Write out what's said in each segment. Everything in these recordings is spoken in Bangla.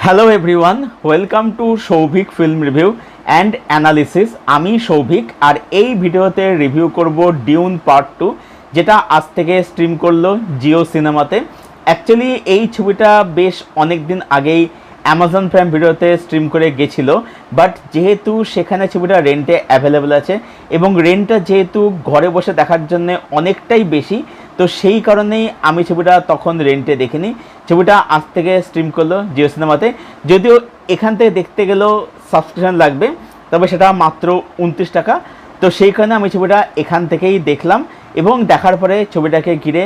Hello everyone, welcome to Souvik film review and analysis. আমি সৌভিক, আর এই ভিডিওতে রিভিউ করব ডিউন পার্ট 2, যেটা আজ থেকে স্ট্রিম করলো জিও সিনেমাতে। অ্যাকচুয়ালি এই ছবিটা বেশ অনেক দিন আগেই অ্যামাজন প্রাইম ভিডিওতে স্ট্রিম করে গেছিলো, বাট যেহেতু সেখানে ছবিটা রেন্টে অ্যাভেলেবেল আছে এবং রেন্টটা যেহেতু ঘরে বসে দেখার জন্য অনেকটাই বেশি, তো সেই কারণেই আমি ছবিটা তখন রেন্টে দেখিনি। ছবিটা আজ থেকে স্ট্রিম করলো জিও সিনেমাতে। যদিও এখান থেকে দেখতে গেলেও সাবস্ক্রিপশন লাগবে, তবে সেটা মাত্র 29 টাকা। তো সেই কারণে আমি ছবিটা এখান থেকেই দেখলাম এবং দেখার পরে ছবিটাকে ঘিরে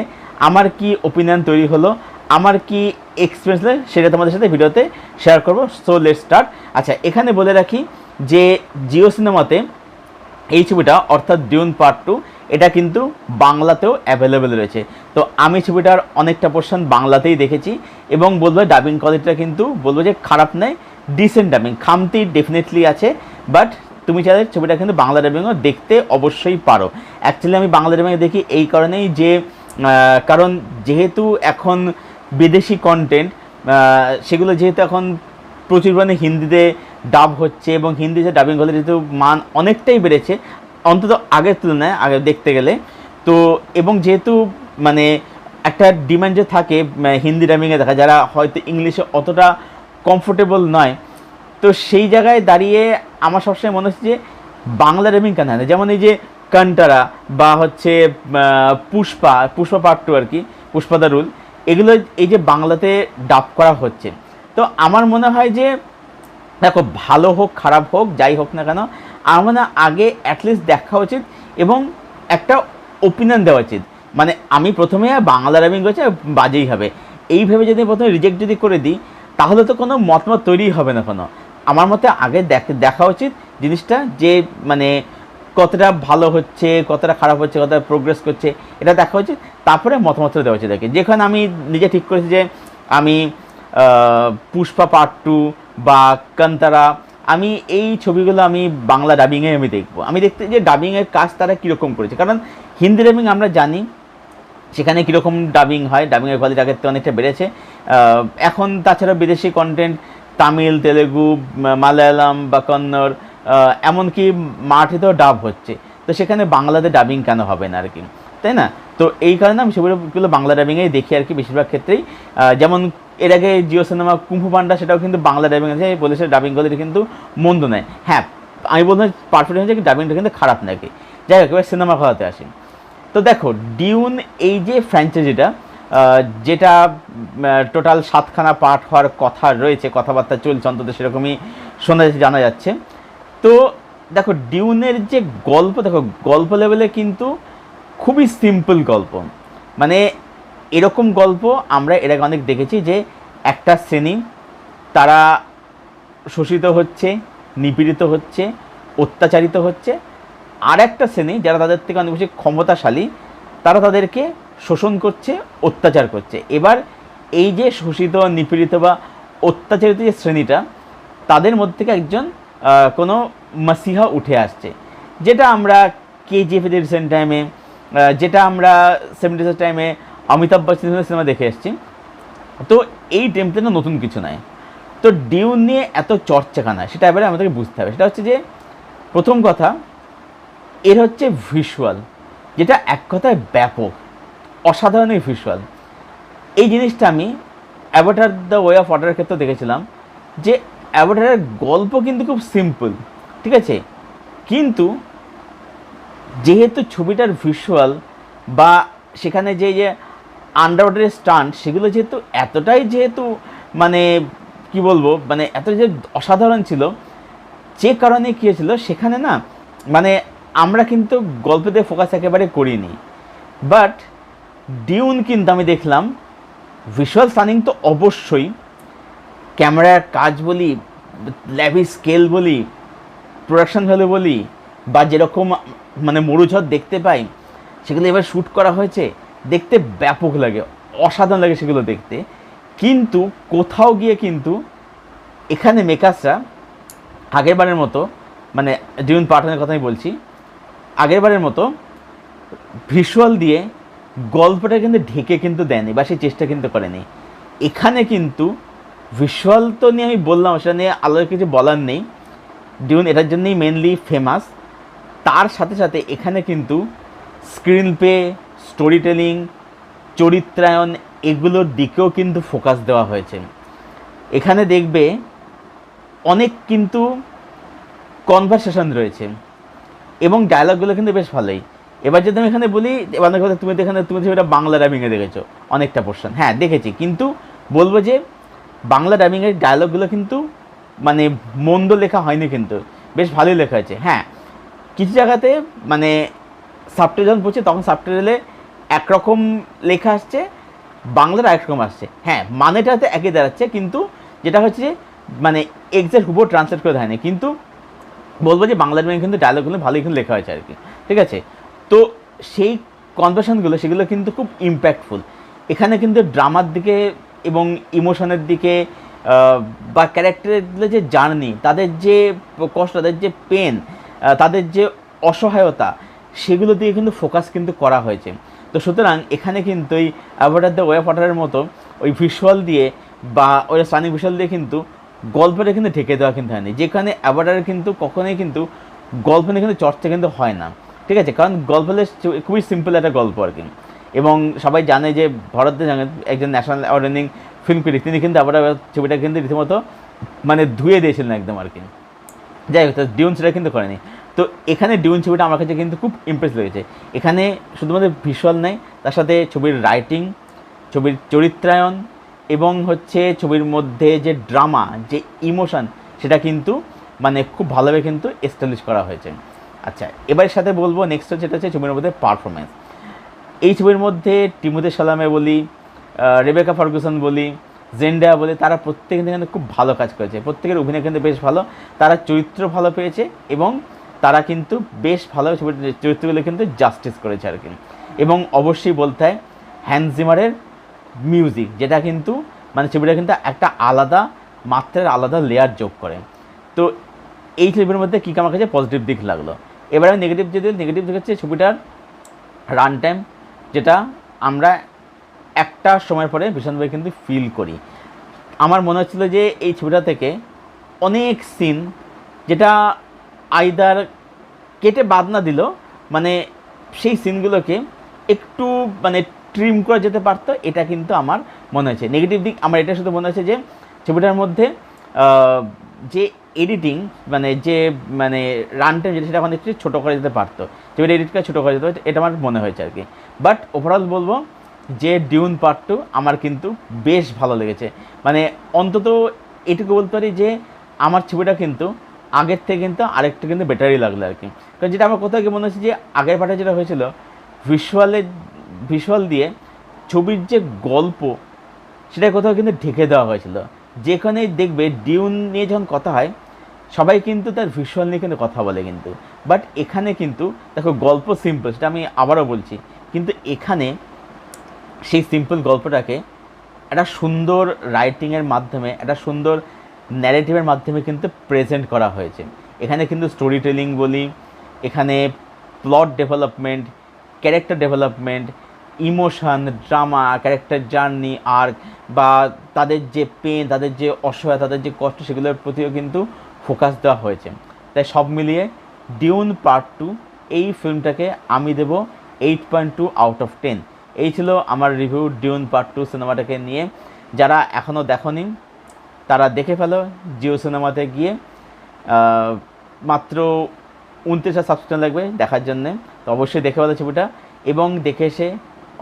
আমার কি ওপিনিয়ন তৈরি হলো, আমার কি এক্সপিরিয়েন্স হলো, সেটা তোমাদের সাথে ভিডিওতে শেয়ার করবো। So let's start. আচ্ছা, এখানে বলে রাখি যে জিও সিনেমাতে এই ছবিটা অর্থাৎ ডিউন পার্ট 2 এটা কিন্তু বাংলাতেও অ্যাভেলেবেল রয়েছে। তো আমি ছবিটার অনেকটা পোর্শন বাংলাতেই দেখেছি এবং বলবো ডাবিং কোয়ালিটিটা কিন্তু বলবো যে খারাপ নয়, ডিসেন্ট ডাবিং। খামতি ডেফিনেটলি আছে, বাট তুমি চাইলে ছবিটা কিন্তু বাংলা ডাবিংও দেখতে অবশ্যই পারো। অ্যাকচুয়ালি আমি বাংলা ডাবিংয়ে দেখি এই কারণেই যে কারণ যেহেতু এখন বিদেশি কন্টেন্ট সেগুলো যেহেতু এখন প্রচুর পরিমাণে হিন্দিতে ডাব হচ্ছে এবং হিন্দি যে ডাবিং হলে যেহেতু মান অনেকটাই বেড়েছে অন্তত আগের তুলনায়, আগে দেখতে গেলে। তো এবং যেহেতু মানে একটা ডিমান্ড যে থাকে হিন্দি ডাবিংয়ে দেখা, যারা হয়তো ইংলিশে অতটা কমফোর্টেবল নয়, তো সেই জায়গায় দাঁড়িয়ে আমার সবসময় মনে হচ্ছে যে বাংলা ডাবিং কেন হয় না। যেমন এই যে কান্টারা বা হচ্ছে পুষ্পা পার্ট 2 আর কি, পুষ্পা দ্য রুল, এগুলো এই যে বাংলাতে ডাব করা হচ্ছে। তো আমার মনে হয় যে দেখো, ভালো হোক খারাপ হোক যাই হোক না কেন, আমার মনে হয় আগে অ্যাটলিস্ট দেখা উচিত এবং একটা ওপিনিয়ন দেওয়া উচিত। মানে আমি প্রথমে বাংলা ডাবিং করছি বাজেই হবে এইভাবে যদি প্রথমে রিজেক্ট যদি করে দিই, তাহলে তো কোনো মতামত তৈরি হবে না কোনো। আমার মতে আগে দেখা উচিত জিনিসটা, যে মানে কতটা ভালো হচ্ছে, কতটা খারাপ হচ্ছে, কতটা প্রোগ্রেস করছে, এটা দেখা উচিত। তারপরে মতামত দেওয়া উচিত তাকে। যেখানে আমি নিজে ঠিক করেছি যে আমি পুষ্পা পার্ট 2 বা কান্তারা, আমি এই ছবিগুলো আমি বাংলা ডাবিংয়ে আমি দেখবো। আমি দেখতে যে ডাবিংয়ের কাজ তারা কীরকম করেছে, কারণ হিন্দি ডাবিং আমরা জানি সেখানে কীরকম ডাবিং হয়, ডাবিংয়ের কোয়ালিটি আগের থেকে অনেকটা বেড়েছে এখন। তাছাড়া বিদেশি কন্টেন্ট তামিল, তেলেগু, মালায়ালাম বা কন্নড়, এমনকি মারাঠিতেও ডাব হচ্ছে। তো সেখানে বাংলাতে ডাবিং কেন হবে না আর কি, তাই না? তো এই কারণে আমি ছবিগুলো বাংলা ডাবিংয়েই দেখি আর কি বেশিরভাগ ক্ষেত্রেই। যেমন এর আগে জিও সিনেমা কুম্ফু পান্ডা, সেটাও কিন্তু বাংলা ডাবিং আছে, বলেছে ডাবিং কোয়ালিটি কিন্তু মন্দ নয়। হ্যাঁ, আমি বলতে পারফেক্ট হয়েছে কি ডাবিংটা কিন্তু খারাপ নাকি। যাই হোক, এবার সিনেমা খাওয়াতে আসি। তো দেখো, ডিউন এই যে ফ্র্যাঞ্চাইজিটা, যেটা টোটাল 7খানা পার্ট হওয়ার কথা রয়েছে, কথাবার্তা চলছে অন্তত সেরকমই শোনা যাচ্ছে, জানা যাচ্ছে। তো দেখো, ডিউনের যে গল্প, দেখো গল্প লেভেলে কিন্তু খুবই সিম্পল গল্প। মানে এরকম গল্প আমরা এর আগে অনেক দেখেছি, যে একটা শ্রেণী তারা শোষিত হচ্ছে, নিপীড়িত হচ্ছে, অত্যাচারিত হচ্ছে, আর একটা শ্রেণী যারা তাদের থেকে অনেক বেশি ক্ষমতাশালী, তারা তাদেরকে শোষণ করছে, অত্যাচার করছে। এবার এই যে শোষিত, নিপীড়িত বা অত্যাচারিত যে শ্রেণীটা, তাদের মধ্যে থেকে একজন কোনো মাসিহা উঠে আসছে, যেটা আমরা কেজিএফের রিসেন্ট টাইমে, যেটা আমরা 70s টাইমে অমিতাভ বচ্চনের সিনেমা দেখে এসেছি। তো এই টেমপ্লেটটা নতুন কিছু নয়। তো ডিউন নিয়ে এত চর্চা কেন, সেটা এবারে আমাদেরকে বুঝতে হবে। সেটা হচ্ছে যে প্রথম কথা, এর হচ্ছে ভিজুয়াল, যেটা এক কথায় ব্যাপক, অসাধারণ ভিজুয়াল। এই জিনিসটা আমি অ্যাভাটার দ্য ওয়ে অফ ওয়াটারের ক্ষেত্রে দেখেছিলাম, যে অ্যাভাটারের গল্প কিন্তু খুব সিম্পল, ঠিক আছে, কিন্তু যেহেতু ছবিটার ভিজুয়াল বা সেখানে যে আন্ডারওয়াটারের স্টান্ট, সেগুলো যেহেতু এতটাই মানে কি বলবো, মানে এত যে অসাধারণ ছিল, যে কারণে কী হয়েছিল সেখানে না, মানে আমরা কিন্তু গল্পতে ফোকাস একেবারে করিনি। বাট ডিউন কিন্তু আমি দেখলাম ভিজুয়াল স্টানিং তো অবশ্যই, ক্যামেরার কাজ বলি, ল্যাভিশ স্কেল বলি, প্রোডাকশন ভ্যালু বলি, বা যেরকম মানে মরুঝড় দেখতে পাই, সেগুলো এবার শ্যুট করা হয়েছে, দেখতে ব্যাপক লাগে, অসাধারণ লাগে সেগুলো দেখতে। কিন্তু কোথাও গিয়ে কিন্তু এখানে মেকার্সরা আগেরবারের মতো, মানে ডিউন পার্ট 1 কথাই বলছি, আগেরবারের মতো ভিজুয়াল দিয়ে গল্পটা কিন্তু ঢেকে কিন্তু দেয়নি, বা সেই চেষ্টা কিন্তু করেনি। এখানে কিন্তু ভিজুয়াল তো নিয়ে আমি বললাম, সেটা নিয়ে আলাদা কিছু বলার নেই। ডিউন এটার জন্যই মেনলি ফেমাস। তার সাথে সাথে এখানে কিন্তু স্ক্রিন প্লে, স্টোরি টেলিং, চরিত্রায়ন এগুলোর দিকেও কিন্তু ফোকাস দেওয়া হয়েছে। এখানে দেখবে অনেক কিন্তু কনভারসেশন রয়েছে এবং ডায়লগগুলো কিন্তু বেশ ভালোই। এবার যদি আমি এখানে বলি, এবার কথা তুমি এটা বাংলা ডাবিংয়ে দেখেছো অনেকটা পোর্শন, হ্যাঁ দেখেছি, কিন্তু বলবো যে বাংলা ডাবিংয়ের ডায়লগগুলো কিন্তু মানে মন্দ লেখা হয়নি, কিন্তু বেশ ভালোই লেখা হয়েছে। হ্যাঁ, কিছু জায়গাতে মানে সাবটাইটেল যখন পড়ছে তখন সাবটাইটেলে একরকম লেখা আসছে, বাংলার আরেকরকম আসছে। হ্যাঁ, মানেটাতে একই দাঁড়াচ্ছে, কিন্তু যেটা হচ্ছে যে মানে এক্সাক্ট হুবহু ট্রান্সলেট করে দেয়নি। কিন্তু বলবো যে বাংলা ডাবিংয়ে কিন্তু ডায়লগগুলো ভালোই কিন্তু লেখা হয়েছে আর কি, ঠিক আছে। তো সেই কনভারসেশনগুলো সেগুলো কিন্তু খুব ইম্প্যাক্টফুল। এখানে কিন্তু ড্রামার দিকে এবং ইমোশনের দিকে বা ক্যারেক্টারের যে জার্নি, তাদের যে কষ্ট, তাদের যে পেন, তাদের যে অসহায়তা, সেগুলো দিয়ে কিন্তু ফোকাস কিন্তু করা হয়েছে। তো সুতরাং এখানে কিন্তু ওই অ্যাভাটার দ্য ওয়ে অফ ওয়াটারের মতো ওই ভিজুয়াল দিয়ে বা ওই স্টানিং ভিজুয়াল দিয়ে কিন্তু গল্পটা কিন্তু ঢেকে দেওয়া কিন্তু হয়নি। যেখানে অ্যাভাটারের কিন্তু কখনোই কিন্তু গল্প নিয়ে কিন্তু চর্চা কিন্তু হয় না, ঠিক আছে, কারণ গল্প হলে খুবই সিম্পল একটা গল্প আর কি। এবং সবাই জানে যে ভরত দেব একজন national award winning film critic, তিনি কিন্তু আবার ছবিটা কিন্তু রীতিমতো মানে ধুয়ে দিয়েছিলেন একদম আর কি। যাই হোক, ডিউন সেটা কিন্তু করেনি। তো এখানে ডিউন ছবিটা আমার কাছে কিন্তু খুব ইমপ্রেস লেগেছে। এখানে শুধুমাত্র ভিজুয়াল নেই, তার সাথে ছবির রাইটিং, ছবির চরিত্রায়ন এবং হচ্ছে ছবির মধ্যে যে ড্রামা, যে ইমোশন, সেটা কিন্তু মানে খুব ভালোভাবে কিন্তু এস্টাবলিশ করা হয়েছে। আচ্ছা, এবারের সাথে বলবো নেক্সট যেটা হচ্ছে ছবির মধ্যে পারফরমেন্স। এই ছবির মধ্যে টিমোথি শালামে বলি, রেবেকা ফার্গুসন বলি, জেন্ডায়া বলি, তারা প্রত্যেকে কিন্তু খুব ভালো কাজ করেছে। প্রত্যেকের অভিনয় কিন্তু বেশ ভালো, তারা চরিত্র ভালো পেয়েছে এবং তারা কিন্তু বেশ ভালো ছবির চরিত্রগুলো কিন্তু জাস্টিস করেছে আর কি। এবং অবশ্যই বলতে হয় হ্যান্স জিমারের মিউজিক, যেটা কিন্তু মানে ছবিটা কিন্তু একটা আলাদা মাত্রার আলাদা লেয়ার যোগ করে। তো এই ছবির মধ্যে কী আমার কাছে পজিটিভ দিক লাগলো। এবার আমি নেগেটিভ দিক হচ্ছে ছবিটার রান টাইম, যেটা আমরা একটা সময়ের পরে ভীষণভাবে কিন্তু ফিল করি। আমার মনে হচ্ছিলো যে এই ছবিটা থেকে অনেক সিন যেটা আইদার কেটে বাদ না দিল, মানে সেই সিনগুলোকে একটু মানে ট্রিম করা যেতে পারতো, এটা কিন্তু আমার মনে হয়েছে। নেগেটিভ দিক আমার এটা শুধু মনে হচ্ছে যে ছবিটার মধ্যে যে এডিটিং মানে রান টাইম যেটা, সেটা এখন একটু ছোটো করা যেতে পারতো, ছবিটা এডিট করে ছোটো করা যেতে পারতো, এটা আমার মনে হয়েছে আর কি। বাট ওভারঅল বলবো যে ডিউন পার্ট 2 আমার কিন্তু বেশ ভালো লেগেছে। মানে অন্তত এটুকু বলতে পারি যে আমার ছবিটা কিন্তু আগের থেকে কিন্তু আরেকটু কিন্তু বেটারই লাগলো আর কি। কারণ যেটা আমার কোথাও গিয়ে মনে হচ্ছে যে আগের পার্টে যেটা হয়েছিল ভিজুয়াল দিয়ে ছবির যে গল্প, সেটা কোথাও কিন্তু ঢেকে দেওয়া হয়েছিল। যেখানেই দেখবে ডিউন নিয়ে যখন কথা হয়, সবাই কিন্তু তার ভিজুয়াল নিয়ে কিন্তু কথা বলে কিন্তু, বাট এখানে কিন্তু দেখো গল্প সিম্পল, সেটা আমি আবারও বলছি, কিন্তু এখানে সেই সিম্পল গল্পটাকে একটা সুন্দর রাইটিংয়ের মাধ্যমে, একটা সুন্দর ন্যারেটিভের মাধ্যমে কিন্তু প্রেজেন্ট করা হয়েছে। এখানে কিন্তু স্টোরি টেলিং বলি, এখানে plot development, character development, emotion, drama, character journey, arc, বা তাদের যে পেন, তাদের যে অসহায়, তাদের যে কষ্ট, সেগুলোর প্রতিও কিন্তু ফোকাস দেওয়া হয়েছে। তাই সব মিলিয়ে ডিউন পার্ট 2 এই ফিল্মটাকে আমি দেবো 8.2 আউট অফ 10। এই ছিল আমার রিভিউ ডিউন পার্ট 2 সিনেমাটাকে নিয়ে। যারা এখনও দেখোনি তারা দেখে ফেলো জিও সিনেমাতে গিয়ে। মাত্র 29টা সাবস্ক্রিপশন লাগবে দেখার জন্যে, তো অবশ্যই দেখে ফেলো ছবিটা, এবং দেখে এসে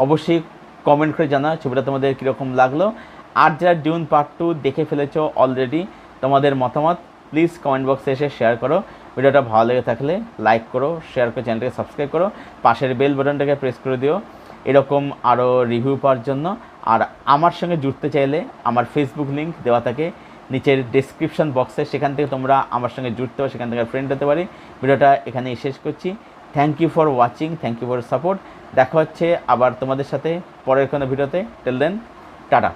অবশ্যই কমেন্ট করে জানাও ছবিটা তোমাদের কীরকম লাগলো। আর যারা ডিউন পার্ট 2 দেখে ফেলেছো অলরেডি, তোমাদের মতামত প্লিজ কমেন্ট বক্সে এসে শেয়ার করো। ভিডিওটা ভালো লেগে থাকলে লাইক করো, শেয়ার করে চ্যানেলটাকে সাবস্ক্রাইব করো, পাশের বেল বাটনটাকে প্রেস করে দিও এরকম আরও রিভিউ পাওয়ার জন্য। আর আমার সঙ্গে জুড়তে চাইলে আমার ফেসবুক লিঙ্ক দেওয়া থাকে নিচের ডেসক্রিপশন বক্সে, সেখান থেকে তোমরা আমার সঙ্গে জুড়তে পারো, সেখান থেকে ফ্রেন্ড হতে পারি। ভিডিওটা এখানেই শেষ করছি। Thank you for watching, thank you for support. দেখা হচ্ছে আবার তোমাদের সাথে পরের কোনো ভিডিওতে। Till then, tata.